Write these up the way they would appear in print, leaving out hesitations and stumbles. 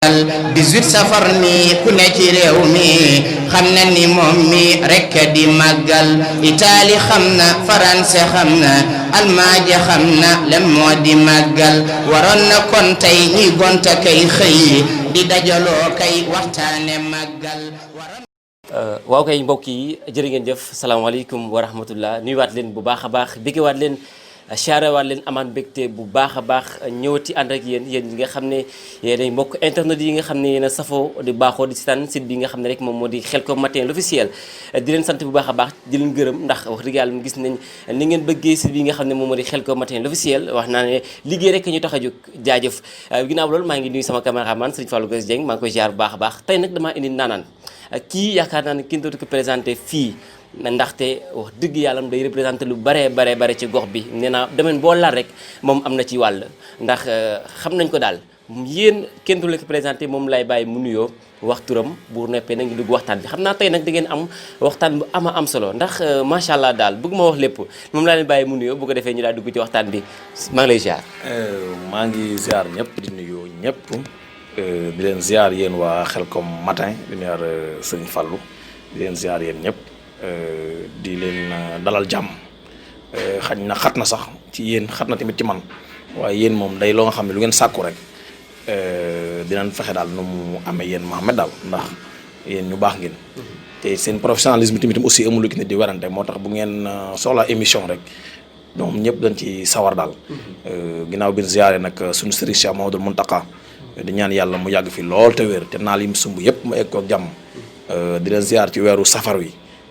18 safar mi ku ne ci réew mi xam na ni moom mi rekk di màggal Italie xam na France xam na Allemagne xam na lan moo di màggal waroon na kon tey ñi gonta kay xëy di dajaloo kay waxtaane màggal. waaw kay mbokk yi jërë ngeen jëf salaamaaleykum wa rahmatullah nuyuwaat leen bu baax a baax béggewaat leen chaarewaat leen amaan mbégte bu baax a baax ñëwati ànd ak yéen ñi nga xam ne yéenay mbokk internet yi nga xam ne yéen a safoo di baaxoo di seetaan site bi nga xam ne rek moom moo di Khelcom matin l'officiel di leen sant bu baax a baax di leen gërëm ndax wax dëgg yàlla gis nañ ni ngeen bëggee site bi nga xam ne moom moo di Khelcom matin l'officiel wax naa ne liggéey rek ñu tax a jóg jaajëf ginnaaw loolu maa ngi nuyu sama caméraman Serigne Fallou Goss Dieng maa ngi koy jaar bu baax a baax tey nag damaa indi naanaan kii yaakaar naa ne kenn dootu ko présenté fii ndaxte wax dëgg yàlla day représenté lu bare ci gox bi nee naa domaine boo laal rek moom am na ci wàll ndax xam nañ ko daal yéen kenn du la ko présenté moom lay bàyyi mu nuyoo wax turam bu neppee na ngi dugg waxtaan bi xam naa tey nag da ngeen am waxtaan bu am solo ndax macha allah daal bëgg ma wax lépp moom laa leen bàyyi mu nuyoo bu ko defee ñu daal dugg ci waxtaan bi maa ngi lay ziar. maa ngi ziar ñëpp di nuyu ñëpp di leen ziar yéen waa Khelcom matin di nuyu sëñ Fallou di leen ziar yéen ñëpp. di leen dalal jàmm xañ na xat na sax ci yéen xat na tamit ci man waaye yéen moom day loo nga xam ne lu ngeen sàkku rek dinañ fexe daal nu mu amee yéen Mohamed daal ndax yéen ñu baax ngeen te seen professionnalisme tamit aussi amul lu ki ne di werante moo tax bu ngeen soxla émission rek ñoom ñëpp dañ ci sawar daal ginnaaw bi ñu ziyaare nag suñu sëriñ Cheikh Mamadou Mountakha di ñaan yàlla mu yàgg fi lool te wér te naal yi mu sumb yëpp mu egg ko ak jàmm di leen ziyaar ci weeru safar wi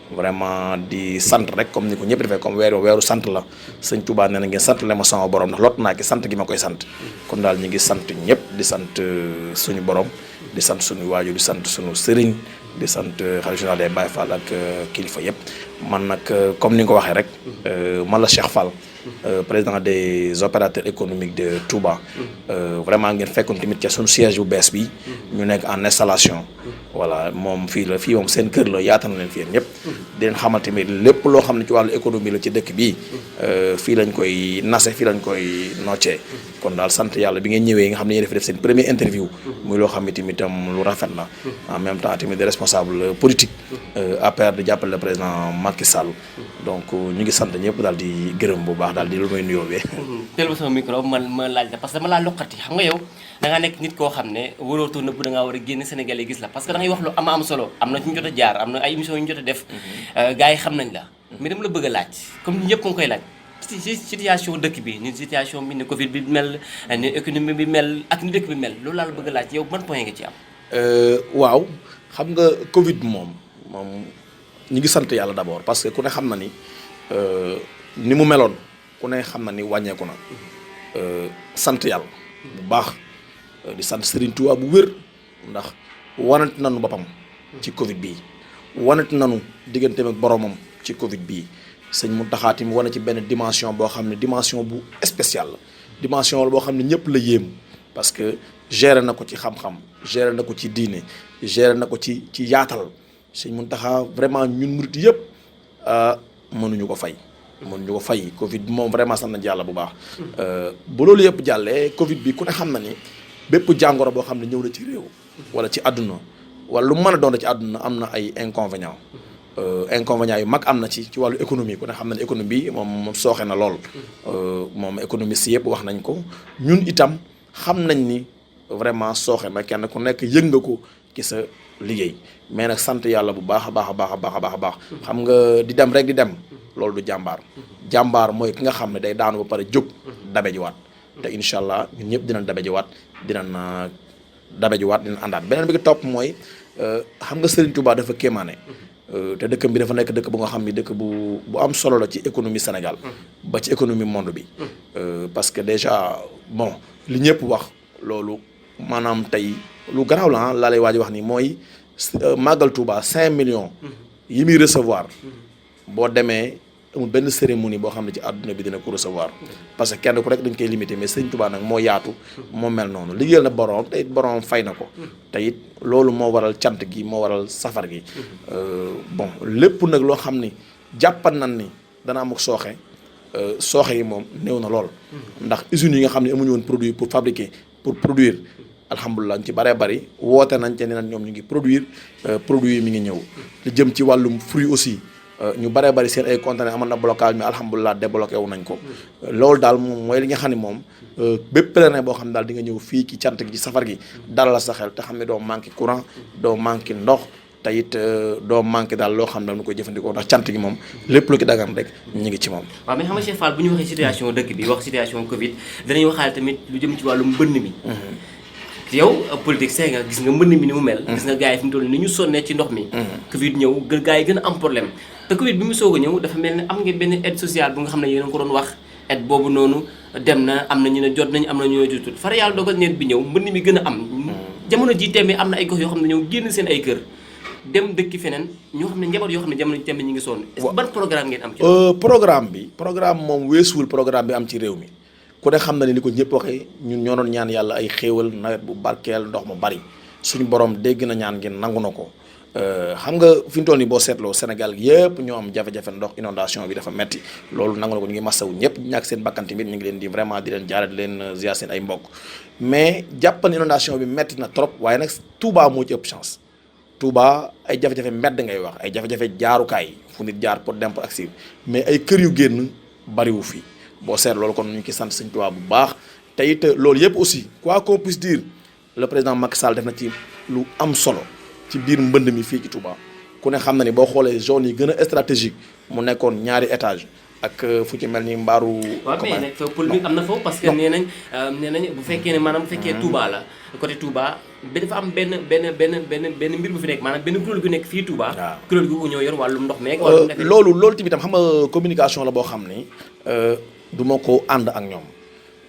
vraiment di sant rek comme ni ko ñëpp defee comme weeru sant la sëñ Touba nee na ngeen sant le ma sama borom ndax lot naa ki sant gi ma koy sant kon daal ñu ngi sant ñëpp di sant suñu borom di sant suñu waajur di sant suñu sëriñ di sant xalifa général des Baye Fall ak kilifa yëpp man nag comme ni nga ko waxee rek man la Cheikh Fall président des opérateurs économiques de Touba vraiment ngeen fekkoon tamit ca suñu siège bu bees bi ñu nekk en installation voilà moom fii moom seen kër la yaatal na leen fi yéen ñëpp di leen xamal tamit lépp loo xam ne ci wàllu économie la ci dëkk bi fii lañ koy nase fii lañ koy noccee kon daal sant yàlla bi ngeen ñëwee nga xam ne yéen def seen premier interview muy loo xam ne tamit lu rafet la en même temps tamit des responsables politiques APR di jàppale le président Macky Sall donc ñu ngi sant ñëpp daal di gërëm bu baax daal di lu may nuyoo bee. teel ma sama micro ma laaj la parce que dama laa loqati xam nga yow da ngaa nekk nit koo xam ne warootu nëbb da ngaa war a génn Sénégalais gis la parce que da ngay wax lu am solo am na ci ñu jot a jaar am na ay émissions yu ñu jot a def gars yi xam nañ la mais dama la bëgg a laaj comme ñëpp nga koy laaj situation dëkk bi ni situation bi ni Covid bi mel ni économie bi mel ak ni dëkk bi mel loolu laa la bëgg a laaj yow ban point nga ci am. waaw xam nga Covid moom ñu ngi sant yàlla d'abord parce que ku ne xam na ni mu meloon ku ne xam na ni wàññeeku na sant yàlla bu baax di sant Serigne Touba bu wér ndax wanat nanu boppam ci Covid bii wanat nanu digganteem ak boromam ci Covid bii sëñ Mountakha mi wane ci benn dimension boo xam ne dimension bu spéciale la dimension la boo xam ne ñëpp la yéem parce que géré na ko ci xam-xam géré na ko ci diine géré na ko ci yaatal sëñ Mountakha vraiment ñun murit yëpp mënuñu ko fay. Covid bi moom vraiment sant nañu yàlla bu baax. bu loolu yëpp jàllee Covid bi ku ne xam na ni bépp jàngoro boo xam ne ñëw na ci réew. wala ci àdduna wala lu mën a doon ci àdduna am na ay inconvénients. inconvénients yu mag am na ci wàllu économie ku ne xam na ne économie bi moom sooxe na lool. moom économiste yëpp wax nañ ko ñun itam xam nañ ni vraiment sooxe na kenn ku nekk yëg nga ko ci sa liggéey mais nag sant yàlla bu baax a baax. xam nga di dem rek di dem. loolu du jàmbaar mooy ki nga xam ne day daanu ba pare jóg dabe jiwaat te incha allah ñun ñëpp dinañ dabe jiwaat dinañ àndaat beneen bi topp mooy xam nga Serigne Touba dafa kéemaane te dëkkam bi dafa nekk dëkk bu nga xam ni dëkk bu am solo la ci économie Sénégal ba ci économie monde bi parce que déjà bon li ñëpp wax loolu maanaam tey lu garaaw la laa lay waaj wax ni mooy màggal Touba 5 millions yi muy recevoir boo demee amul benn cérémonie boo xam ne ci àdduna bi dina ko recevoir parce que kenn ku rek dañ koy limité mais Sëriñ Tuubaa nag moo yaatu moo mel noonu liggéeyal na borom te it borom fay na ko te it loolu moo waral cant gi moo waral safar gi bon lépp nag loo xam ni jàppan nan ni dana am ak sooxe yi moom néew na lool ndax usines yi nga xam ne amuñu woon produit pour fabriquer pour produire alhamdulilah ñu ci bëree bëri woote nañ te ne nag ñoom ñu ngi produire produit yi mi ngi ñëw li jëm ci wàllum fruit aussi ñu bëree bëri seen ay conteneurs amoon na blocage mais alhamdulilah débloqué wu nañ ko loolu daal moom mooy li nga xam ne moom bépp pèlerin boo xam ne daal di nga ñëw fii ci cant gi ci safar gi dara la sa xel te xam ne doo manqué courant doo manqué ndox te it doo manqué daal loo xam ne nu koy jëfandikoo ndax cant gi moom lépp lu ki dagan rek ñu ngi ci moom. waaw mais xam nga Cheikh Fall bu ñu waxee situation dëkk bi wax situation Covid danañ waxaale tamit lu jëm ci wàllu mbënn mi. yow politique see nga gis nga mbënn mi ni mu mel. gis nga gars yi fi mu toll ni ñu sonnee ci ndox mi. Covid ñëw gars yi gën a am problème te Covid bi mu soog a ñëw dafa mel ne am nga benn aide sociale bu nga xam ne yéen a ko doon wax aide boobu noonu dem na am na ñu ne jot nañ am na ñu ne jotul far yàlla dogal nawet bi ñëw mbënn mi gën a am. jamono ji tembe am na ay gox yoo xam ne ñëw génn seen ay kër dem dëkki feneen ñoo xam ne njaboot yoo xam ne jamono ji tembe ñu ngi sonn. ban programme ngeen am ci programme moom weesuwul programme bi am ci réew mi ku ne xam na ne ni ko ñëpp waxee ñun ñoo doon ñaan yàlla ay xéewal nawet bu barkeel ndox mu bari suñu borom dégg na ñaan ngeen nangu na ko xam nga fi mu toll nii boo seetloo Sénégal yëpp ñoo am jafe-jafe ndox inondation bi dafa metti loolu nangu na ko ñu ngi masawu ñëpp ñàkk seen bakkan tamit ñu ngi leen di vraiment di leen jaare di leen ziar seen ay mbokk mais jàppan inondation bi metti na trop waaye nag Touba moo ci ëpp chance Touba ay jafe-jafe mbedd ngay wax ay jafe-jafe jaarukaay fu nit jaar pour dem pour agsi mais ay kër yu génn bariwu fi boo seet loolu kon ñu ngi sant Sëñ Touba bu baax te it loolu yëpp aussi quoi qu'on puisse dire le président Macky Sall def na ci lu am solo ci biir mbënd mi fii ci Touba ku ne xam na ni boo xoolee zone yi gën a stratégique mu nekkoon ñaari étage ak fu ci mel ni mbaaru. waaw mais nag polémique am na foofu parce que nee nañ bu fekkee ne maanaam bu fekkee Touba la côté Touba dafa am benn mbir bu fi nekk maanaam benn kuréel gu nekk fii Touba. waaw kuréel gu ñoo yor wàllum ndox meeg. loolu tamit xam nga communication la boo xam ni du ma ko ànd ak ñoom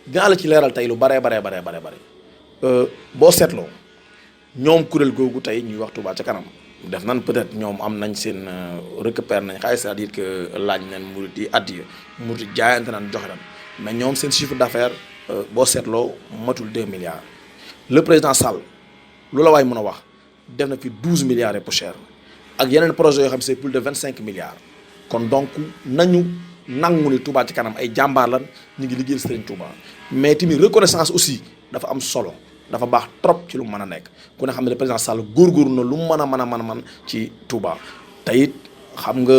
dinaa la ci leeral tey lu bare boo seetloo ñoom kuréel googu tey ñuy wax Touba ca kanam. def nan peut-être ñoom am nañ seen récupère nañ xaalis c'est-à-dire que laaj nañ murit yi addiya murit jaayante nañ joxe nañ mais ñoom seen chiffre d'affaires boo seetloo matul 2 milliards le président Sall lu la waay mën a wax def na fi 12 milliards et poussière ak yeneen projet yoo xam ne c'est plus de 25 milliards kon donc nañu nangu ni Touba ci kanam ay jàmbaar lan ñu ngi liggéeyal Serigne Touba mais tamit reconnaissance aussi dafa am solo dafa baax trop ci lu mën a nekk ku ne xam ne le président Sall góorgóorlu na lu mu mën a ci Touba te it xam nga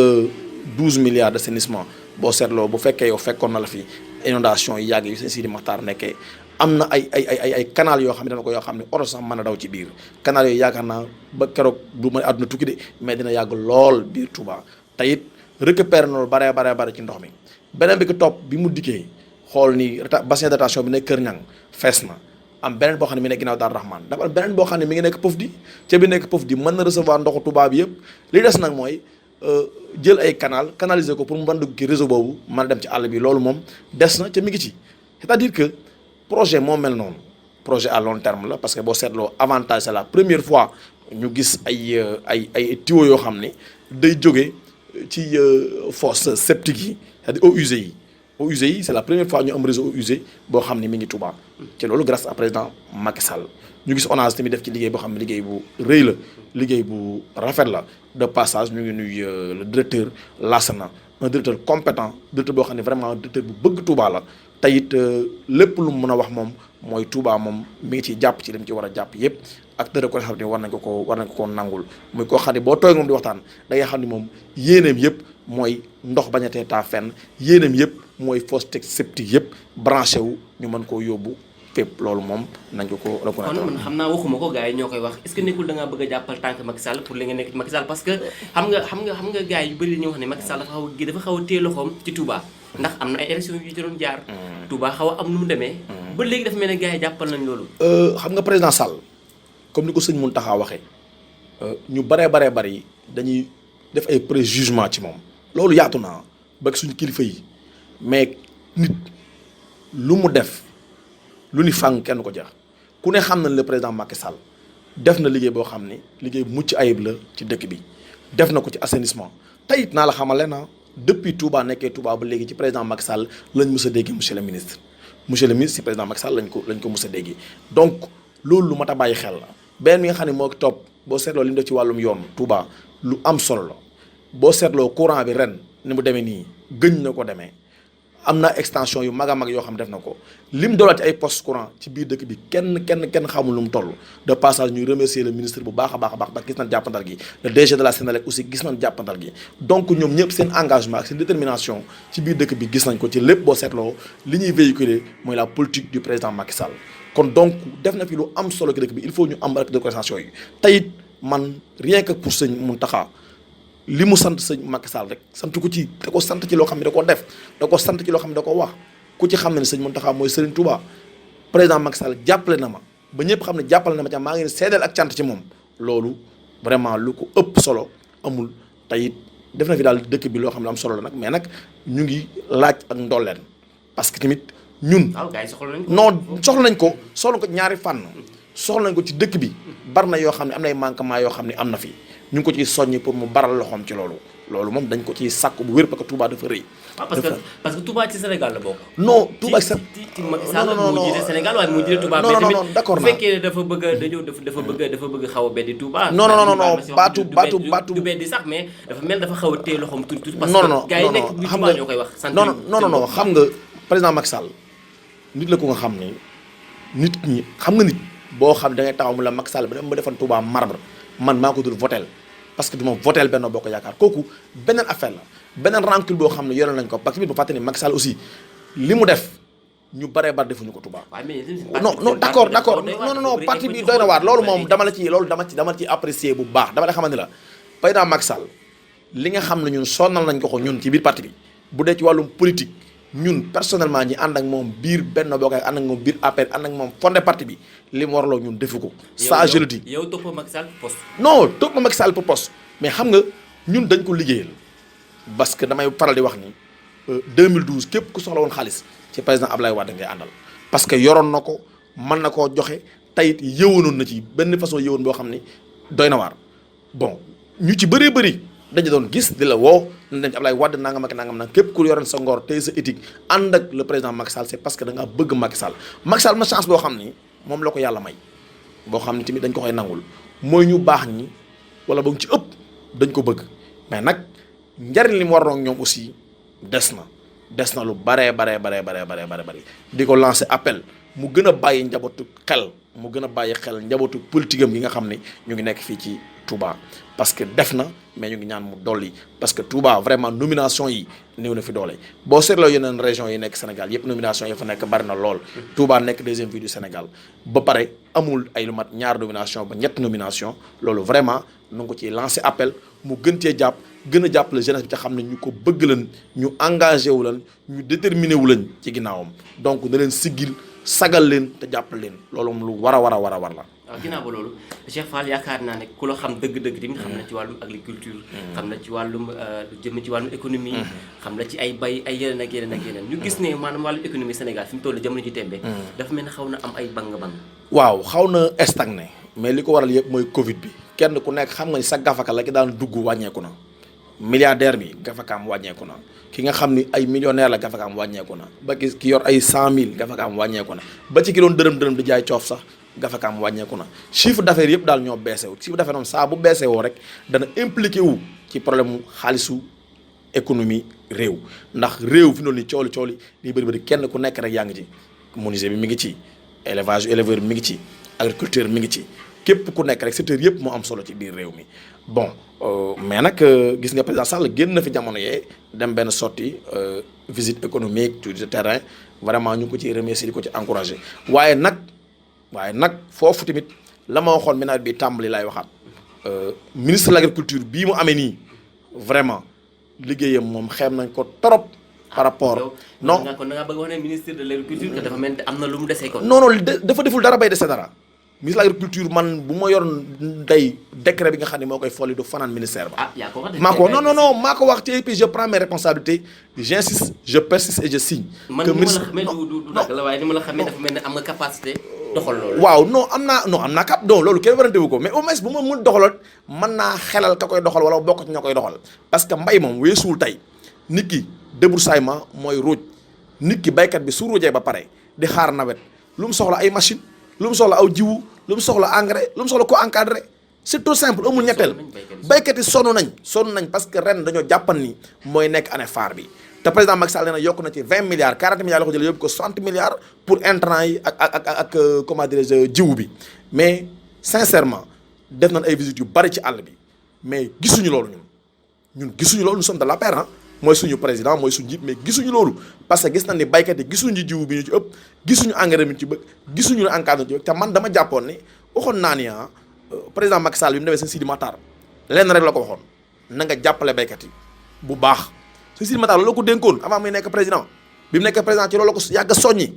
12 milliards d'assainissement boo seetloo bu fekkee yow fekkoon na la fi inondation yi yàgg yu seen Sidi Maxtaar nekkee am na ay canal yoo xam ne dana ko yoo xam ne oto sax mën a daw ci biir canal yooyu yaakaar naa ba keroog du ma àdduna tukki de mais dina yàgg lool biir Touba te it récupérer na lu bare ci ndox mi beneen bi ko topp bi mu dikkee xool ni bassin de rétention bi nekk Kër Ñang fees na am beneen boo xam ne mi nekk ginnaaw Daaru Rahman dafa am beneen boo xam ne mi ngi nekk Pofdy ca bi nekk Pofdy mën na recevoir ndoxu Touba bi yëpp li des nag mooy jël ay canaliser ko pour mu mën dugg ci réseau boobu mën a dem ci àll bi loolu moom des na ca mi ngi ci c'est-à-dire que projet moo mel noonu projet à long terme la parce que boo seetloo avantage c'est la première fois ñu gis ay tuyaux yoo xam ne day jóge ci fosse septique yi c'est-à-dire eaux usées yi eaux usées yi c'est la première fois ñu am réseau eaux usées boo xam ne mi ngi Touba ci loolu grâce à président Macky Sall ñu gis ONAS tamit def ci liggéey boo xam ne liggéey bu rëy la liggéey bu rafet la de passage ñu ngi nuy le directeur Lassana un directeur compétent directeur boo xam ne vraiment directeur bu bëgg Touba la te it lépp lu mu mën a wax moom mooy Touba moom mi ngi ciy jàpp ci li mu ci war a jàpp yëpp acteur ko xam ne war nañ ko nangul muy koo xam ne boo tooy moom di waxtaan da ngay xam ne moom yéeneem yëpp mooy ndox bañ a tee taa fenn yéeneem yëpp mooy fosse septique yëpp branché wu ñu mën koo yóbbu fépp loolu moom nañ ko reconnaître. kon man xam naa waxuma ko gars yi ñoo koy wax est-ce que nekkul da ngaa bëgg a jàppal tànk Macky Sall pour li nga nekk ci Macky Sall parce que xam nga gars yu bëri dañuy wax ne Macky Sall dafa xaw a téye loxoom ci Touba ndax am na ay élections yu ci doon jaar. Touba xaw a am nu mu demee. ba léegi dafa mel ne gars yi jàppal nañ loolu. xam nga président Sall comme ni ko sëñ Mountakha waxee ñu bari dañuy def ay préjugement ci moom loolu yaatu naa ba suñu kilifa yi mais nit lu mu def. lu ni fàng kenn ko jeex ku ne xam na le président Macky Sall def na liggéey boo xam ne liggéey bu mucc ayib la ci dëkk bi def na ko ci assainissement tey it naa la xamale na depuis Touba nekkee Touba ba léegi ci président Macky Sall lañ mës a déggee monsieur le ministre si président Macky Sall lañ ko mës a déggee donc loolu lu mat a bàyyi xel la benn mi nga xam ne moo ko topp boo seetloo li mu def ci wàllum yoon Touba lu am solo la boo seetloo courant bi ren ni mu demee nii gëñ na ko demee am na extension yu mag a mag yoo xam def na ko lim doolaat ci ay poste courant ci biir dëkk bi kenn xamul lu mu toll de passage ñuy remercier le ministre bu baax a baax ndax gis nañ jàppandal gi le DG de la Sénélec aussi gis nañ jàppandal gi donc ñoom ñëpp seen engagement ak seen détermination ci biir dëkk bi gis nañ ko ci lépp boo seetloo li ñuy véhiculer mooy la politique du président Macky Sall kon donc def na fi lu am solo ci dëkk bi il faut ñu am rek de reconnaissance yooyu teyit man rien que pour sëñ Mountakha li mu sant sëñ Macky Sall rek sant ko ci da ko sant ci loo xam ne da koo def da ko sant ci loo xam ne da ko wax ku ci xam ne sëñ Mountakha mooy Serigne Touba président Macky Sall jàppale na ma ba ñëpp xam ne jàppale na ma ca maa ngi seedeel ak cant ci moom loolu vraiment lu ko ëpp solo amul tey def na fi daal dëkk bi loo xam ne am solo la nag mais nag ñu ngi laaj ak ndolleen parce que tamit ñun non soxla nañ ko ñaari fànn soxla nañ ko ci dëkk bi bar na yoo xam ne am nay manquement yoo xam ne am na fi ñu ngi ko ciy soññi pour mu baral loxoom ci loolu moom dañ ko ciy sàkku bu wér parce que Touba dafa rëy. parce que Touba ci Sénégal la bokk. non Touba ci Macky Sall moo jiite Sénégal waaye moo jiite Touba. non non d'accord bu fekkee dafa bëgg xaw a beddi Touba. non baatu du beddi sax mais dafa mel dafa xaw a téye loxoom tuuti. parce non que gars yi nekk bi Touba ñoo koy wax. non xam nga président Macky Sall nit la ko nga xam ni nit ñi xam nga nit boo xam da ngay taxaw mu la Macky Sall ba dem ba defan Touba marbre man maa ko dul votel parce que du ma votel Benno Bokk Yaakaar kooku beneen affaire la beneen rancune boo xam ne yore nañ ko parce que bu fàtte ni Macky Sall aussi li mu def ñu baree bar defuñu ko Touba. non d'accord non parti bi doy na waar loolu moom dama ci apprécier bu baax dama la xamante la président Macky Sall li nga xam ne ñun sonnal nañ ko ñun ci biir parti bi bu dee ci wàllum politique ñun personnellement ñi ànd ak moom biir Benno Bokk Yaakaar ànd ak moom biir APR ànd ak moom fondé parti bi li mu warloo ñun defu ko. ça je le dis yow topp Macky Sall pour poste. non topp Macky Sall pour poste mais xam nga ñun dañ ko liggéeyal parce que damay faral di wax ni 2012 képp ku soxla woon xaalis ci président Ablaye Wade ngay àndal. parce que yoroon na ko mën na koo joxe tayit yëwanoon na ci benn façon yëwoon boo xam ni doy na waar bon ñu ci bëree bëri. dañu doon gis di la woo nañ dem ci Ablaye Wade nangam ak nangam nag képp ku yoroon sa ngor tey sa éthique ànd ak le président Macky Sall c'est parce que da ngaa bëgg Macky Sall Macky Sall ma chance boo xam ni moom la ko yàlla may boo xam ni tamit dañ ko koy nangul mooy ñu baax ñi wala boog ci ëpp dañ ko bëgg mais nag njariñ li mu waroon ak ñoom aussi des na lu baree di ko lancer appel mu gën a bàyyi njabootu xel mu gën a bàyyi xel njabootu politique am yi nga xam ni ñu ngi nekk fii ci Touba parce que def na mais ñu ngi ñaan mu dolli parce que Touba vraiment nomination yi néew na fi doole boo seetloo yeneen région yi nekk Sénégal yëpp nomination yi fa nekk bari na lool Touba nekk deuxième ville du Sénégal ba pare amul ay lu mat ñaar nomination ba ñett nomination loolu vraiment nu ngi ko ciy lancer appel mu gën cee jàpp gën a jàppale jeunesse bi te xam ne ñu ko bëgg leen ñu engagé wu leen ñu déterminé wu leen ci ginnaawam donc na leen siggil sagal leen te jàppale leen loolu moom lu war a war la. waaw ginnaaw ba loolu Cheikh Fall yaakaar naa ne ku la xam dëgg-dëgg tamit xam na ci wàllum agriculture xam na ci wàllum jëm ci wàllum économie xam na ci ay bay ay yeneen ak yeneen ñu gis ne maanaam wàllum économie Sénégal fi mu toll jamono ji tembe dafa mel ne xaw na am ay bang waaw xaw na stagné mais li ko waral yëpp mooy Covid bi kenn ku nekk xam nga ni sa gafaka la ki daan dugg wàññeeku na milliardaire bi gafakaam wàññeeku na ki nga xam ni ay millionnaire la gafakaam wàññeeku na ba ki yor ay 100 000 gafakaam wàññeeku na ba ci ki doon dërëm di jaay coof sax gafakaam wàññeeku na chiffre d'affaires yëpp daal ñoo baissé wu chiffre d'affaires moom saa bu baissé woo rek dana impliqué wu ci problème mu xaalisu économie réew ndax réew fi noonu ni cooli liy bëri kenn ku nekk rek yaa ngi ci menuisier bi mi ngi ci éleveur bi mi ngi ci agriculteur mi ngi ci képp ku nekk rek secteur yëpp moo am solo ci biir réew mi bon mais nag gis nga président Sall génn na fi jamono yee dem benn sortie visite économique tour de terrain vraiment ñu ngi ko ci remercier di ko ci encourager waaye nag foofu tamit la ma waxoon nawet bi tàmbali laay waxaat ministre de l'agriculture bii mu amee nii vraiment liggéeyam moom xeeb nañ ko trop par rapport non kon da nga bëgg wax ne ministre de l'agriculture que dafa mel ni am na lu mu desee kon non dafa deful dara bay dese dara ministre de l'agriculture man bu ma yoroon day décret bi nga xam ne moo koy folli du fanaan ministère ba. yaa ko wax maa ko non maa ko wax ci et puis je prends mes responsabilités j'insiste je persiste et je signe. que ministre man ni ma la xamee du la waaye ni ma la xamee dafa mel ne am nga capacité doxal loolu. waaw non am naa cap donc loolu kenn warante wu ko mais au moins bu ma mun doxaloon mën naa xelal ka koy doxal wala bokk ci ña koy doxal parce que mbay moom weesuwul tey nit ki débroussaillement mooy ruuj nit ki baykat bi su ruujee ba pare di xaar nawet lu mu soxla ay machine lu mu soxla aw jiwu lu mu soxla engrais lu mu soxla ko encadré c'est tout simple amul ñetteel baykat yi sonn nañ parce que ren dañoo jàppan ni mooy nekk année phare bi te président Macky Sall nee na yokk na ci 20 milliards 40 milliards la ko jëlee yóbbu ko 60 milliards pour intrants yi ak comment dirais-je jiwu bi mais sincèrement def nañ ay visites yu bari ci àll bi mais gisuñu loolu ñun gisuñu loolu nous sommes de l'APR ah mooy suñu président mooy suñu njiit mais gisuñu loolu parce que gis nañ ni baykat yi gisuñu jiwu bi ñu ci ëpp gisuñu engrais bi ñu ci bëgg gisuñu encadrement ci bëgg te man dama jàppoon ni waxoon naa ni président Macky Sall bi mu demee seen Sidi Matar lenn rek la ko waxoon na nga jàppale baykat yi bu baax seen Sidi Matar loolu la ko dénkoon avant muy nekk président bi mu nekk président ci loolu la ko yàgg a soññi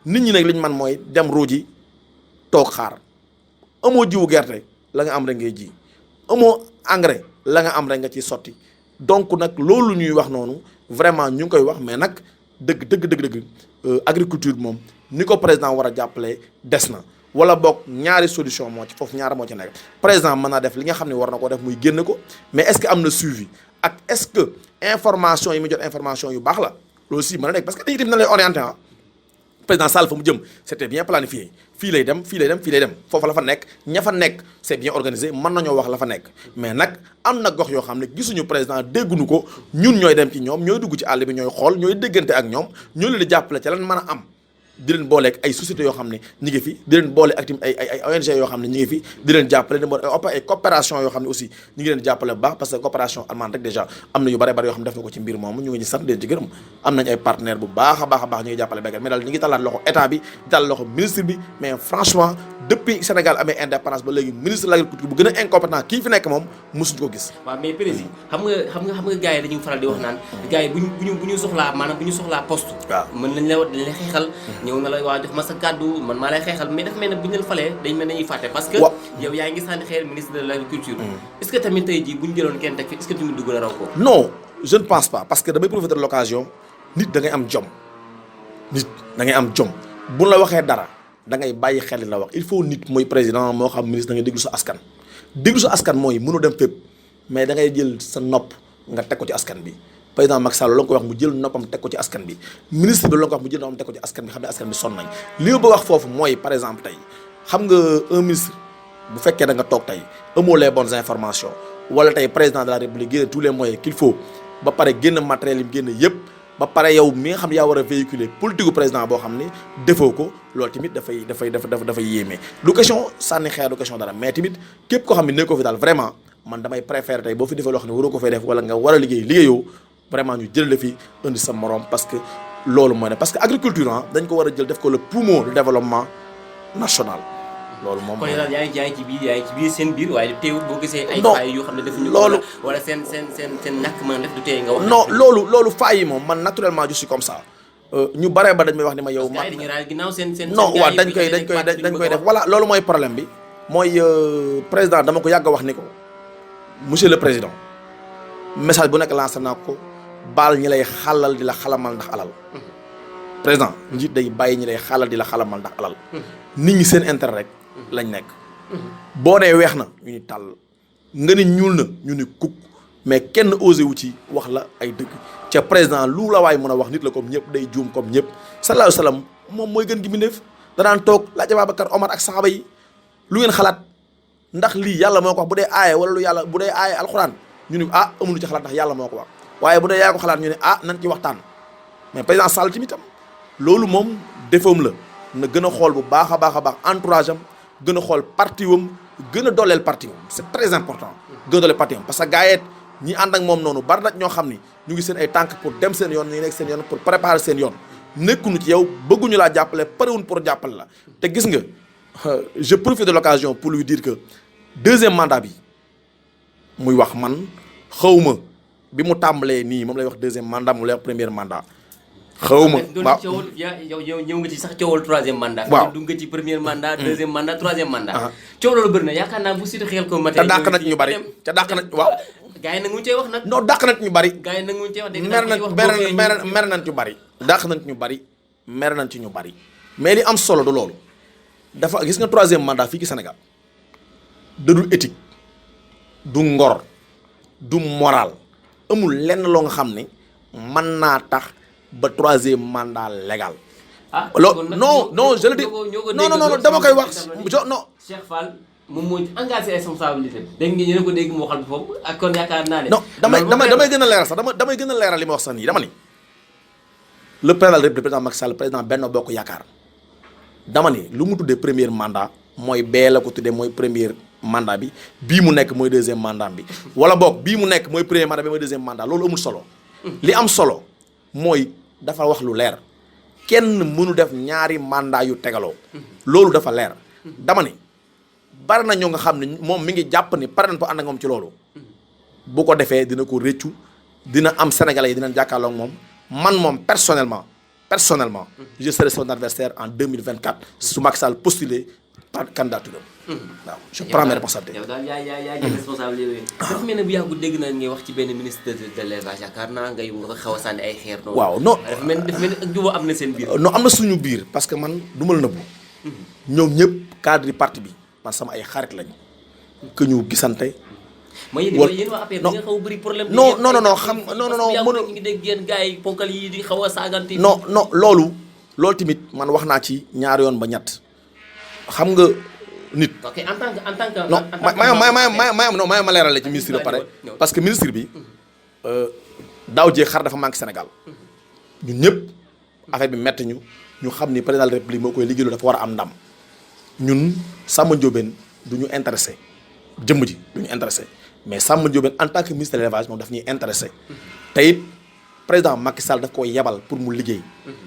nit ñi nag li ñu man mooy dem ruuji toog xaar amoo jiwu gerte la nga am rek ngay ji amoo engrais la nga am rek nga ciy sotti donc nag loolu ñuy wax noonu vraiment ñu ngi koy wax mais nag dëgg agriculture moom ni ko président war a jàppale des na wala boog ñaari solution moo ci foofu ñaara moo ci nekk président mën naa def li nga xam ne war na ko def muy génn ko mais est-ce que am na suivi ak est-ce que information yi mu jot information yu baax la loolu aussi mën na nekk parce que dañuy dem na lay orienté président Sall fa mu jëm c'était bien planifié fii lay dem foofu la fa nekk ña fa nekk c'est bien organisé mën nañoo wax la fa nekk mais nag am na gox yoo xam ne gisuñu président dégguñu ko ñun ñooy dem ci ñoom ñooy dugg ci àll bi ñooy xool ñooy déggante ak ñoom ñoo leen di jàppale ca lan mën a am di leen booleeg ay sociétés yoo xam ne ñi ngi fi di leen boole ak tamit ay ONG yoo xam ne ñi ngi fi di leen jàppale di boole ay coopération yoo xam ne aussi ñi ngi leen jàppale bu baax parce que coopération allemande rek déjà am na yu bare bare yoo xam ne def na ko ci mbir moomu ñu ngi ñu sant leen ci gërëm am nañ ay partenaire bu baax a baax ñu ngi jàppale béykat mais daal ñi ngi talaat loxo état bi di talal loxo ministre bi mais franchement depuis Sénégal amee indépendance ba léegi ministre de l'agriculture bu gën a incompétent kii fi nekk moom mosuñu ko gis. waaw mais président xam nga gars yi dañuy faral di wax naan gars yi bu ñu soxlaa maanaam bu ñu soxlaa poste. waaw mën nañ la dañ lay xeexal. ñëw na la waa jox ma sa kàddu man maa lay xeexal mais dafa mel ne bu ñu leen falee dañ mel dañuy fàtte. parce que yow yaa ngi sànni xeer ministre de l'agriculture. est-ce que tamit tey jii bu ñu jëloon kenn teg fi est-ce que tamit dugg na raw ko. non je ne pense pas parce que damay profiter de l'occasion nit da ngay am jom bu la waxee dara da ngay bàyyi xel li la wax il faut nit mooy président moo xam ministre da ngay déglu sa askan mooy mënoo dem fépp mais da ngay jël sa nopp nga teg ko ci askan bi président Macky Sall la nga ko wax mu jël noppam teg ko ci askan bi ministre bi la nga ko wax mu jël noppam teg ko ci askan bi xam ne askan bi sonn nañ li ma bëgg wax foofu mooy par exemple tey xam nga un ministre bu fekkee da nga toog tey amoo les bonnes informations wala tey président de la république génne tous les moyens qu'il faut ba pare génn matériel yi mu génn yëpp ba pare yow mi nga xam ne yaa war a véhiculer politique président boo xam ne defoo ko loolu tamit dafay yéeme du question sànni xeer du question dara mais tamit képp koo xam ne nekkoo fi daal vraiment man damay préférer tey boo fi defee loo xam ne waroo ko fay def wala nga war a liggéeyoo vraiment ñu jël la fi indi sa morom parce que loolu mooy ne parce que agriculture dañ ko war a jël def ko le poumon du développement national loolu moom. kon daal yaa ngi ci biir seen biir waaye teewul boo gisee. ay failles yoo xam ne defuñu ko wala seen ñàkk mën a def du tee nga wax. non loolu failles yi moom man naturellement je suis comme ça ñu bare ba dañ may wax ni ma yow. man dañuy raal ginnaaw seen non waaw dañ koy def voilà loolu mooy problème bi mooy président dama ko yàgg a wax ni ko monsieur le président message bu nekk lancé naa ko baal ñi lay xalal di la xalamal ndax alal président njiit day bàyyi ñi lay xalal di la xalamal ndax alal nit ñi seen intérêt rek lañ nekk boo nee weex na ñu ni tàll nga ni ñuul na ñu ni kuk mais kenn osé wu ci wax la ay dëgg ca président lu la waay mën a wax nit la comme ñëpp day juum comme ñëpp sallallahu alayhi wa sallam moom mooy gën gi bindeef danaan toog laaj Abubakar Omar ak saxaaba yi lu ngeen xalaat ndax lii yàlla moo ko wax bu dee aaye wala lu yàlla bu dee aaye alxuraan ñu ni amuñu ci xalaat ndax yàlla moo ko wax waaye bu dee yaa ko xalaat ñu ne nañ ci waxtaan mais président Sall timitam loolu moom défaume la na gën a xool bu baax a baax entourage am gën a xool parti wam gën a dooleel parti wam c'est très important gën a dooleel parti wam parce que gars yi ñi ànd ak moom noonu bari na ñoo xam ni ñu ngi seen ay tànk pour dem seen yoon ñu nekk seen yoon pour préparer seen yoon nekkuñu ci yow bëgguñu laa jàppale parewuñ pour jàppale la te gis nga je profite de l'occasion pour lui dire que deuxième mandat bi muy wax man xawma bi mu tàmbalee nii moom lay wax deuxième mandat moom lay wax premier mandat xawma waaw yow ñëw nga ci sax coowal troisième mandat. waaw du nga ci premier mandat deuxième mandat troisième mandat. coow loolu bëri na yaakaar naa bu si xel ko matin. te dàq na ci ñu bari te dàq na waaw. gars yi nag mu cee wax nag. non dàq na ci ñu bari. gars yi nag mu cee wax mer nañ ci ñu bari. dàq nañ ci ñu bari mer nañ ci ñu bari mais li am solo du loolu dafa gis nga troisième mandat fii ci Sénégal dadul éthique du ngor du moral amul lenn loo nga xam ne mën naa tax ba troisième mandat légal. non je le dis non dama koy wax non. Cheikh Fall moom moo engagé responsabilité dégg nga ñu ne ko dégg mu waxal foofu ak kon yaakaar naa ne. non damay gën a leeral sax damay gën a leeral li ma wax sax nii dama ni le président de la République, le président Macky Sall, le président Benno Bokk Yaakaar dama ni lu mu tuddee premier mandat mooy bee la ko tuddee mooy premier mandat bi bii mu nekk mooy deuxième mandat bi wala boog bii mu nekk mooy premier mandat bi mooy deuxième mandat loolu amul solo. li am solo mooy dafa wax lu leer kenn mënu def ñaari mandat yu tegaloo. loolu dafa leer. dama ni bari na ñoo nga xam ne moom mi ngi jàpp ni pare nañ ko ànd ak moom ci loolu. bu ko defee dina ko rëccu dina am sénégalais yi dinañ jàkkaarloo ak moom man moom personnellement je serai son adversaire en 2024 su Macky Sall postulé par candidature waaw je prends mes responsabilités. yow daal yaa jël responsable yooyu. dafa mel ne bu yàggu dégg na ngay wax ci benn ministre de l'élevage yaakaar naa nga xaw a sànni ay xeer. waaw non dafa mel ni ak jubóo am na seen biir. non am na suñu biir parce que man du ma la nëbbu. ñoom ñëpp cadre parti bi man sama ay xarit lañu. que ñu gisante. mooy yéen waa APR da nga xaw a bëri problème. non xam mënu ñu ngi dégg yéen gars yi ponkal yi di xaw a saagante. non loolu tamit man wax naa ci ñaari yoon ba ñett xam nga nit. ok en tant que. non ma leerale ci ministre bi ba pare parce que ministre bi daaw jéeg xar dafa manqué Sénégal ñun ñëpp affaire bi metti ñu xam ni président de la République moo koy liggéeyaloo dafa war a am ndam ñun Samba Ndiobène du ñu intéressé jëmm ji du ñu intéressé mais Samba Ndiobène en tant que ministre de l'élevage moom daf ñuy intéressé te it président Macky Sall daf ko yebal pour mu liggéey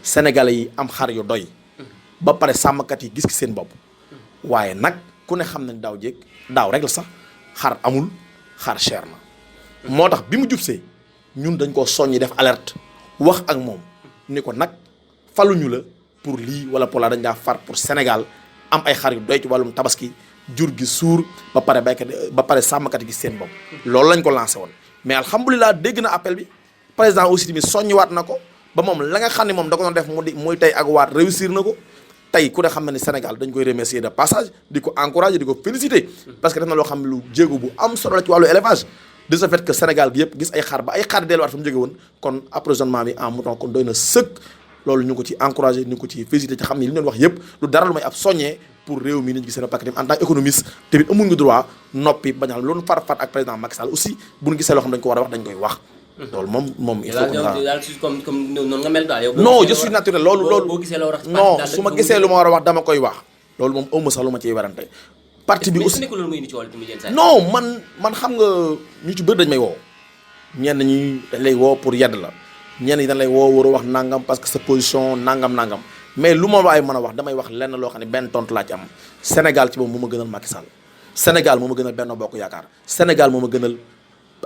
sénégalais yi am xar yu doy ba pare sàmmkat yi gis ki seen bopp waaye nag ku ne xam nañ daaw rek la sax xar amul xar cher na moo tax bi mu jubsee ñun dañ koo soññi def alerte wax ak moom ni ko nag faluñu la pour lii wala pour la dañ daa far pour Sénégal am ay xar yu doy ci wàllum tabaski jur gi suur ba pare sàmmkat yi gis seen bopp loolu lañ ko lancé woon mais alhamdulilah dégg na appel bi président aussi tamit soññiwaat na ko ba moom la nga xam ne moom da ko doon def muy tey ak waat réussir na ko tey ku ne xam na ni Sénégal dañ koy remercier de passage di ko encourager di ko féliciter parce que def na loo xam ne lu jéego bu am solo la ci wàllu élevage de ce fait que Sénégal gi yëpp gis ay xar ba ay xar delluwaat fa mu jóge woon kon approvisionnement bi en mouton kon doy na sëkk loolu ñu ngi ko ci encourager ñu ngi ko ci féliciter ci xam ni li ñu doon wax yëpp lu dara lu may ab soññee pour réew mi nañu gis seen paquet en tant qu'économiste tamit amuñ nga droit noppi bañ a xam loolu far ak président Macky Sall aussi bu ñu gisee loo xam dañ ko war a wax dañ koy wax. loolu moom il faut que comme noonu nga mel daal yow. non je suis naturel loolu boo gisee loo wax non su ma gisee lu ma war a wax dama koy wax loolu moom ëmb sax lu ma ciy werante parti bi aussi non man xam nga ñu ci bëri dañ may woo ñenn ñi dañ lay woo pour yedd la ñenn ñi dañ lay woo war a wax nangam parce que sa position nangam mais lu ma waay mën a wax damay wax lenn loo xam ne benn tontu laa ci am Sénégal ci moom moo ma gënal Macky Sall Sénégal moo ma gënal Benno Bokk Yaakaar Sénégal moo ma gënal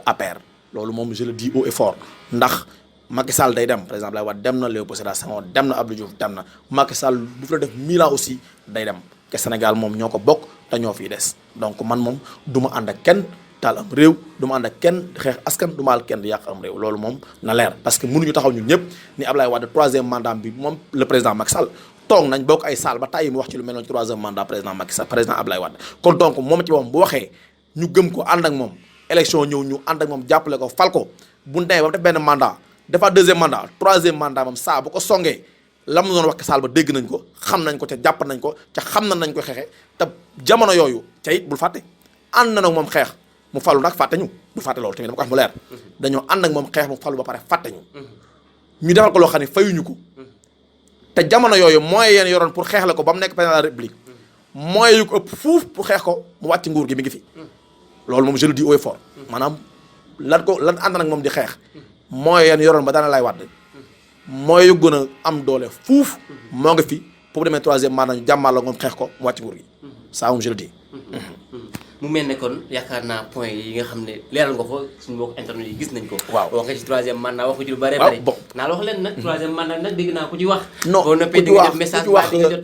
APR loolu moom je le dis haut et fort ndax Macky Sall day dem par exemple Abdoulaye Wade dem na Léopold Sédar Senghor dem na Abdou Diouf dem na Macky Sall bu fi la def 1000 ans aussi day dem te Sénégal moom ñoo ko bokk te ñoo fiy des donc man moom du ma ànd ak kenn taal am réew du ma ànd ak kenn xeex askan du ma ànd kenn di yàq am réew loolu moom na leer parce que mënuñu taxaw ñun ñëpp ni Abdoulaye Wade troisième mandat bi moom le président Macky Sall toog nañ bokk ay saal ba tàyyi mu wax ci lu mel noonu troisième mandat président Macky Sall président Abdoulaye Wade kon donc moom ci moom bu waxee ñu gëm ko ànd ak moom élection ñëw ñu ànd ak moom jàppale ko fal ko bu ñu demee ba mu def benn mandat defaat deuxième mandat troisième mandat moom saa bu ko songee la mu doon wax saal ba dégg nañ ko xam nañ ko ca jàpp nañ ko ca xam nañ ko xeexe te jamono yooyu ca it bul fàtte ànd na nag moom xeex mu falu nag fàtte ñu bul fàtte loolu tamit dama ko wax mu leer dañoo ànd ak moom xeex mu falu ba pare fàtte ñu defal ko loo xam ne fayuñu ko te jamono yooyu moyens yéen yoroon pour xeex la ko ba mu nekk président de la république moyens yu ko ëpp fuuf pour xeex ko mu wàcc nguur gi mi ngi fi loolu moom je le dis haut et fort maanaam lan ànd nag moom di xeex moyens yéen yoroon ba daana lay wàdd moyens yu gën a am doole fuuf moo ngi fi pour demee troisième mandat ñu jàmmal la moom xeex ko mu wàcc nguur gi ça moom je le dis mu mel ne kon yaakaar naa point yi nga xam ne leeral nga ko suñu mbokk internet yi gis nañ ko. waaw wax nga ci troisième mandat wax ko ci lu bëree bëri. bon naa la wax leen nag troisième mandat nag dégg naa ku ci wax. non boo noppee di nga def message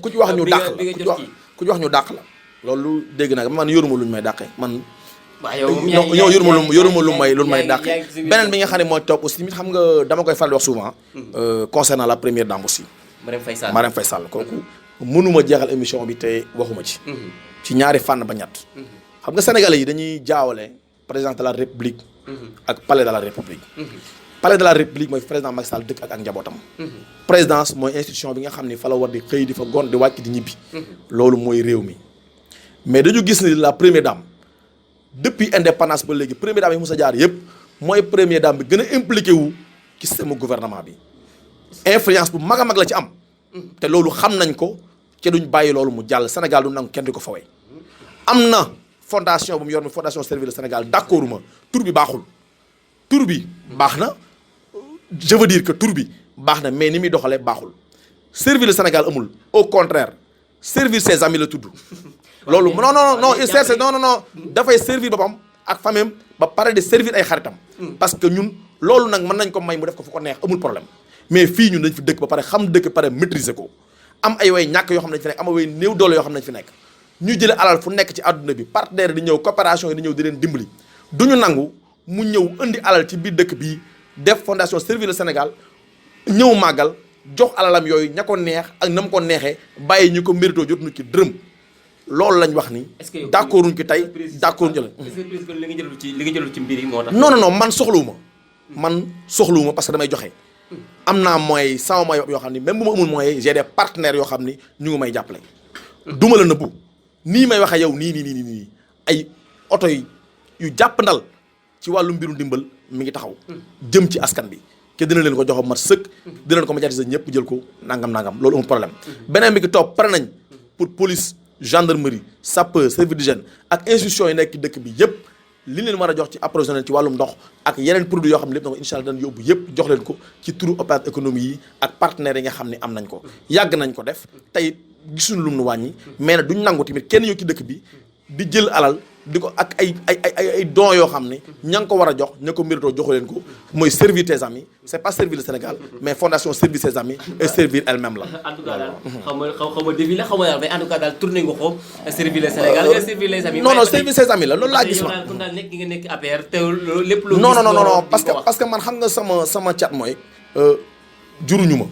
ku ci wax ñu dàq la ku ci wax ñu dàq la. loolu dégg naa man yoruma luñ may dàqee man. waaw yow moom yoruma lu may dàqee beneen bi nga xam ne mooy topp aussi tamit xam nga dama koy faral di wax souvent. concernant la première dame aussi. Marème Faye Sall kooku mënuma jeexal émission bi te waxuma ci. ci ñaari fànn ba ñett. xam nga sénégalais yi dañuy jaawale président de la république ak palais de la république palais de la république mooy président Macky Sall dëkk ak njabootam présidence mooy institution bi nga xam ni fa la war di xëy di fa gont di wàcc di ñibbi loolu mooy réew mi mais dañu gis ni la première dame depuis indépendance ba léegi première dame yi mos a jaar yëpp mooy première dame bi gën a impliqué wu ci système gouvernement bi influence bu mag a mag la ci am te loolu xam nañ ko ci duñ bàyyi loolu mu jàll Sénégal du nangu kenn di ko fawee am na fondation bu mu yor mi fondation Servir le Sénégal d'accord ma tur bi baaxul tur bi baax na je veux dire que tur bi baax na mais ni muy doxalee baaxul Servir le Sénégal amul au contraire servir ses amis la tudd loolu non non non il sert non non non dafay servir boppam ak famem ba pare de servir ay xaritam parce que ñun loolu nag mën nañ ko may mu def ko fu ko neex amul problème mais fii ñun dañ fi dëkk ba pare xam dëkk pare maîtriser ko am ay way ñàkk yoo xam ne dañ fi nekk am ay way néew doole yoo xam ne dañ fi nekk ñu jële alal fu nekk ci àdduna bi partenaire di ñëw coopération yi di ñëw di leen dimbali duñu nangu mu ñëw indi alal ci biir dëkk bii def fondation Servir le Sénégal ñëw màggal jox alalam yooyu ña ko neex ak na mu ko neexee bàyyi ñu ko mérito jot nu ci dërëm loolu lañ wax ni d'accord uñ ci tey d'accord uñ ci la li nga jëlul ci mbir yi moo tax non non non man soxluwuma parce que damay joxe am naa moyens sama moyens yoo xam ni même bu ma amul moyens j'ai des partenaires yoo xam ni ñu ngi may jàppale duma la nëbbu nii may waxee yow nii ay oto yu jàppandal ci wàllu mbiru ndimbal mi ngi taxaw jëm ci askan bi ke dina leen ko jox mat sëkk dina leen ko médiatiser ñëpp jël ko nangam loolu amul problème beneen bi ki topp pare nañ pour police gendarmerie sapeur service d'hygiène ak institutions yi nekk dëkk bi yëpp li leen war a jox ci approvisionnement ci wàllum ndox ak yeneen produits yoo xam ne lépp na ko incha allah dañ yóbbu yëpp jox leen ko ci turu opérateur économie yi ak partenaires yi nga xam ne am nañ ko yàgg nañ ko def tey gisuñu lum nu wàññi mais nag duñ nangu tamit kenn ñëw ci dëkk bi di jël alal di ko ak ay dons yoo xam ne ña nga ko war a jox ña ko méritoo joxu leen ko mooy servir tes amis c'est pas servir le Sénégal mais fondation Servir ses amis et servir elle-même la. en tout cas daal xaw ma défi la xaw ma daal mais en tout cas daal tourné nga ko Servir le Sénégal nga servir les amis. non Servir ses amis la loolu laa gis ma. kon daal nekk nga nekk APR te lépp lu. non parce que man xam nga sama cat mooy juruñu ma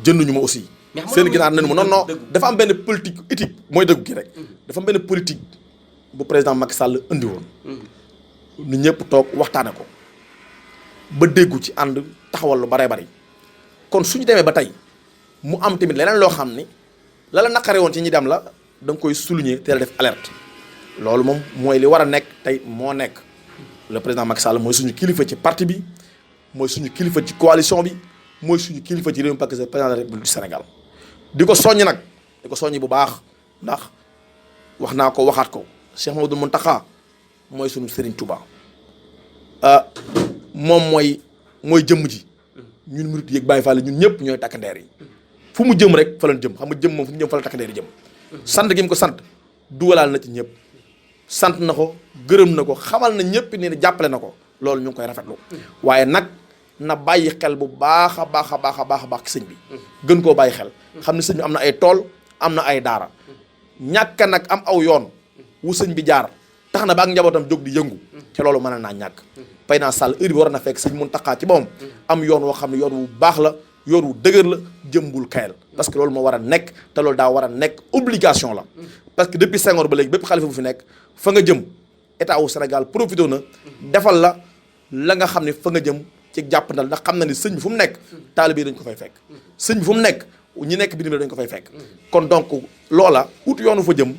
jënduñu ma aussi. seen ginaar nenu ma non dafa am benn politique éthique mooy dëgg gi rek dafa am benn politique bu président Macky Sall indi woon nu ñëpp toog waxtaane ko ba déggu ci ànd taxawal lu baree bari kon suñu demee ba tey mu am tamit leneen loo xam ni la naqare woon ci ñi dem la da nga koy souligner teel a def alerte loolu moom mooy li war a nekk tey moo nekk le président Macky Sall mooy suñu kilifa ci parti bi mooy suñu kilifa ci coalition bi mooy suñu kilifa ci réew mi parce que c'est président de la République du Sénégal di ko soññ nag di ko soññ bu baax ndax wax naa ko waxaat ko Cheikh Mamadou Mountakha mooy suñu Serigne Touba moom mooy jëmm ji ñun murit yëg Baye Fall ñun ñëpp ñooy takkandeer yi fu mu jëm rek fa lañ jëm xam nga jëm moom fu mu jëm fa la takkandeer yi jëm sant gi mu ko sant duwalaal na ci ñëpp sant na ko gërëm na ko xamal na ñëpp ne jàppale na ko loolu ñu ngi koy rafetlu waaye nag na bàyyi xel bu baax a baax ci sëñ bi gën koo bàyyi xel xam ne sëñ bi am na ay tool am na ay daara ñàkk nag am aw yoon wu sëñ bi jaar tax na ba ak njabootam jóg di yëngu te loolu mën naa ñàkk pay naa sàll heure bi war na fekk sëñ Mountakha ci boppam am yoon woo xam ne yoon wu baax la yoon wu dëgër la jëmbul kayal parce que loolu moo war a nekk te loolu daa war a nekk obligation la parce que depuis Senghor ba léegi bépp xalifa bu fi nekk fa nga jëm état wu Sénégal profité na defal la nga xam ne fa nga jëm ci jàppandal ndax xam na ni sëñ bi fu mu nekk taalibe yi dañ ko fay fekk sëñ bi fu mu nekk ñi nekk bitim réew dañ ko fay fekk kon donc loola ut yoonu fa jëm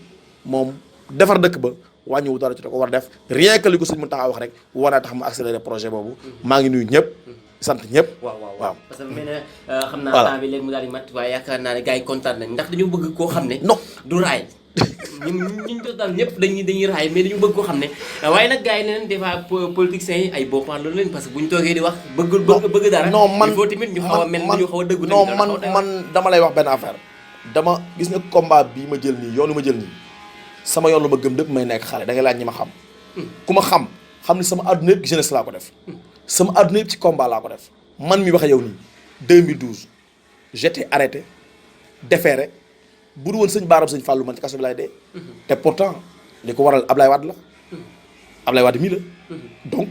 moom defar dëkk ba wàññiwu dara ci da ko war a def rien que li ko sëñ Mountakha wax rek war naa tax mu accélérer projet boobu maa ngi nuyu ñëpp sant ñëpp. waaw parce que mel na xam naa temps bi léegi mu daal di mat waaye yaakaar naa ne gars yi kontaan nañ ndax dañu bëgg koo xam ne. non du raay. ñun jot daal ñëpp dañuy raay mais dañu bëgg koo xam ne waaye nag gars yi ne leen des fois politiciens yi ay boppam loolu leen parce que bu ñu toogee di wax bëgg dara. non man il faut tamit ñu xaw a mel ñu xaw a dëggu. non man dama lay wax benn affaire dama gis nga combat bii ma jël nii yoonu ma jël nii sama yoon la ma gëm dëpp may nekk xale da ngay laaj ñi ma xam. ku ma xam ni sama àdduna yëpp jeunesse laa ko def. sama àdduna yëpp ci combat laa ko def man mi wax yow nii 2012 j'étais arrêté déféré bu dul woon sëñ Baaram sëñ Fallou man ci kaso bi laay dee. te pourtant li ko waral Ablaye Wade la. Ablaye Wade mii la. donc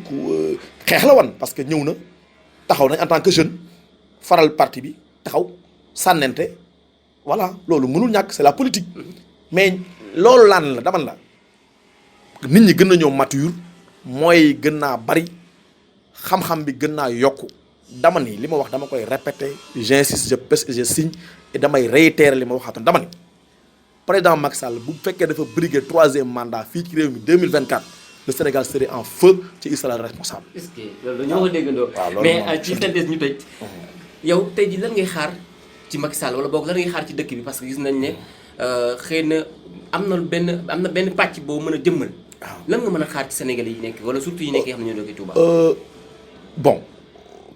xeex la wan parce que ñëw na taxaw nañ en tant que jeune faral parti bi taxaw sànnente voilà loolu mënul ñàkk c'est la politique. mais loolu laan la daman la nit ñi gën na ñëw mature mooy gën naa bari xam-xam bi gën naa yokku dama ni li ma wax dama koy répéter j'insiste je pèse et je signe et damay réitérer li ma waxaatoon dama ni président Macky Sall bu fekkee dafa briguer 3e mandat fii ci réew mi 2024 le Sénégal serait en feu ci il sera responsable. est-ce que loolu ñoo ko déggandoo. mais ci synthèse ñu tëj. yow tey ji lan ngay xaar ci Macky Sall wala boog lan ngay xaar ci dëkk bi parce que gis nañ ne xëy na am na benn pàcc boo mën a jëmmal. lan nga mën a xaar ci Sénégalais yi nekk wala surtout yi nekk yoo xam ne ñoo doog Touba. bon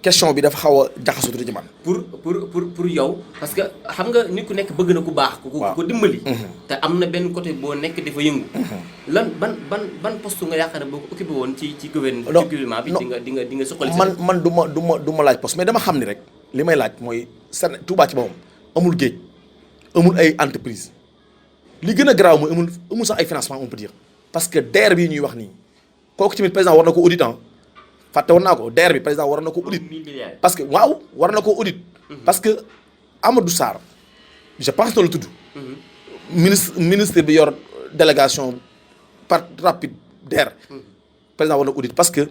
question bi dafa xaw a jaxasoo tuuti ci man. pour yow parce que xam nga nit ku nekk bëgg na ku baax. ku ko dimbali. te am na benn côté boo nekk dafa yëngu. lan ban poste nga yaakaar ne boo ko occupé woon ci gouvernement bi. di nga suqali man du ma laaj poste mais dama xam ni rek li may laaj mooy Touba ci boppam amul géej amul ay entreprise li gën a garaaw mooy amul sax ay financement on peut dire parce que DER bii ñuy wax nii kooku tamit président war na ko audit fàtte woon naa ko DER bi président war na ko audit parce que waaw war na ko audit parce que Amadou Sarr je pense na la tudd ministre bi yor délégation par rapide DER président war na ko audit parce que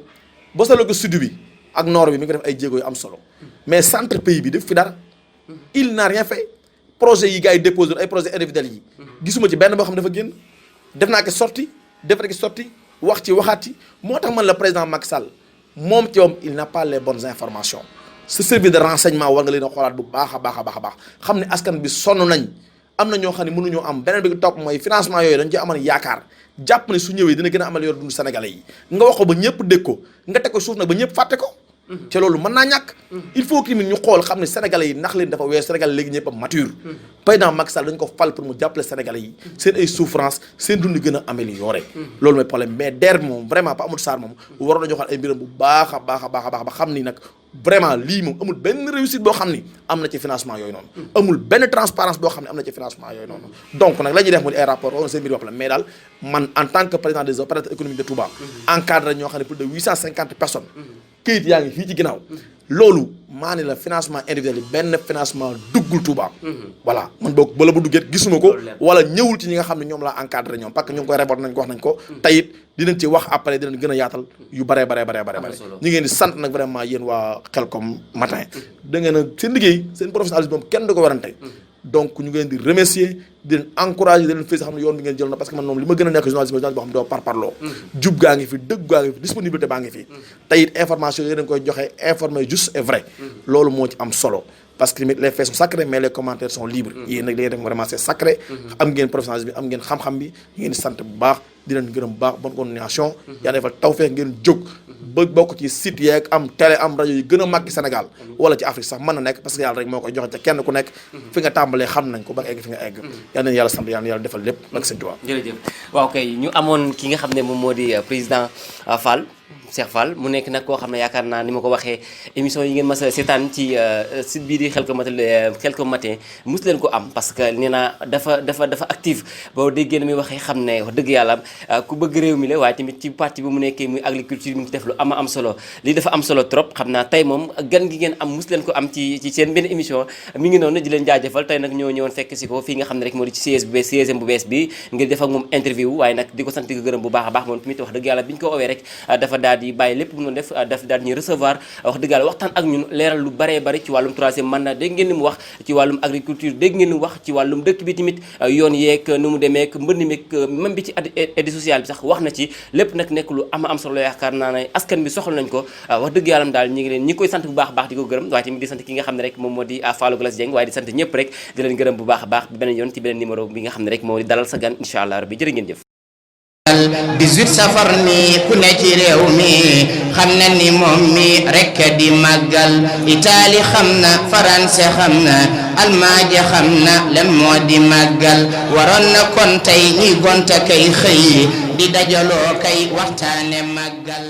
boo seetloo ko sud bi ak nord bi mi ngi def ay jéego yu am solo mais centre pays bi def fi dara il n'a rien fait projet yi gars yi déposé ay projet individuels yi gisuma ci benn boo xam ne dafa génn def naa ko sorti def rek sorti wax ci waxaat ci moo tax man la président Macky Sall moom ci moom il n'a pas les bonnes informations ce service de renseignement war nga leen a xoolaat bu baax a baax xam ne askan bi sonn nañ am na ñoo xam ne mënuñoo am beneen bi topp mooy financement yooyu dañ ci amal yaakaar jàpp ne su ñëwee dina gën a amal yor dund sénégalais yi nga wax ko ba ñëpp dégg ko nga teg ko suuf nag ba ñëpp fàtte ko te loolu mën naa ñàkk il faut que ñu xool xam ne sénégalais yi ndax leen dafa weesu sénégalais léegi ñëpp a mature président Macky Sall dañ ko fal pour mu jàppale sénégalais yi seen ay souffrance seen dund gën a amélioré loolu mooy problème mais DER bi moom vraiment Pa Amadou Sarr moom waroon nañu xool ay mbiram bu baax a baax ba xam ni nag vraiment lii moom amul benn réussite boo xam ni am na ci financement yooyu noonu amul benn transparence boo xam ne am na ci financement yooyu noonu donc nag la ñuy def mu di ay rapport on seen mbir bopp la mais daal man en tant que président des opérateurs économiques de Touba encadré ñoo xam ne plus de 850 personnes këyit yaa ngi fii ci ginnaaw loolu maa ni la financement individuel yi benn financement duggul Touba voilà man boog bala bu duggee gisuma ko wala ñëwul ci ñi nga xam ne ñoom laa encadré ñoom parce que ñu ngi koy réport nañ ko wax nañ ko tayit dinañ ci wax après dinañ gën a yaatal yu bare ñu ngeen di sant nag vraiment yéen waa Khelcom matin da ngeen a seen liggéey seen professionnalisme moom kenn du ko warante donc ñu ngeen di remercier di leen encourager di leen fay xam ne yoon bi ngeen jël na parce que man moom li ma gën a nekk journaliste boo xam ne doo parparloo jub gaa ngi fi dëgg gaa ngi fi disponibilité baa ngi fi tey it information yi dañ koy joxe informé juste et vrai loolu moo ci am solo parce que les faits sont sacrés mais les commentaires sont libres yéen nag li ngeen def vraiment c'est sacré am ngeen professionnalisme bi am ngeen xam-xam bi ngeen di sant bu baax di leen gërëm bu baax bonne continuation yaa defal tawfeex ngeen jóg ba bokk ci site yeeg am télé am rajo yi gën a màgg Sénégal wala ci Afrique sax mën na nekk parce que yàlla rek moo koy joxe te kenn ku nekk fi nga tàmbalee xam nañ ko ba nga egg fi nga egg yal nañu yàlla sant yàlla defal lépp ak seen tubaab jërëjëf waaw kay ñu amoon ki nga xam ne moom moo di président Fall Cheikh Fall mu nekk nag koo xam ne yaakaar naa ni ma ko waxee émission yi ngeen mas a seetaan ci site bii di Khelcom matin mos leen ko am parce que nee naa dafa active boo déggee na muy waxee xam ne wax dëgg yàlla ku bëgg réew mi la waaye tamit ci parti bi mu nekkee muy agriculture mi ngi def lu am solo lii dafa am solo trop xam naa tey moom gan gi ngeen am mos leen ko am ci seen benn émission mi ngi noonu di leen jaajëfal tey nag ñoo ñëwoon fekk si ko fii nga xam ne rek moo di ci siège bu bees siège bu bees bi ngir def ak moom interview waaye nag di ko sant di ko gërëm bu baax a baax moom tamit wax dëgg yàlla bi ñu ko owee rek dafa daal di bàyyi lépp lu mu def daf daal ñuy recevoir wax dëgg yàlla waxtaan ak ñun leeral lu baree bari ci wàllum troisième mandat dégg ngeen li mu wax ci wàllum agriculture dégg ngeen li mu wax ci wàllum dëkk bi tamit yoon yeeg nu mu demeek mbënd meek même bi ci aide sociale bi sax wax na ci lépp nag nekk lu am solo yaakaar naa ne askan bi soxla nañ ko wax dëgg yàlla daal ñi ngi koy sant bu baax a baax di ko gërëm waaye tamit di sant ki nga xam ne rek moom moo di Fallou Glass Dieng waaye di sant ñëpp rek di leen gërëm bu baax a baax bi beneen yoon ci beneen numéro bi nga xam ne rek moo di dalal sa gan incha allah rabbi jërë ngeen jëf 18 safar mi ku ne ci réew mi xam na ni moom mi rekk di màggal Italie xam na France xam na Allemagne xam na lan moo di màggal waroon na kon tey ñuy gonta kay xëy di dajaloo kay waxtaane màggal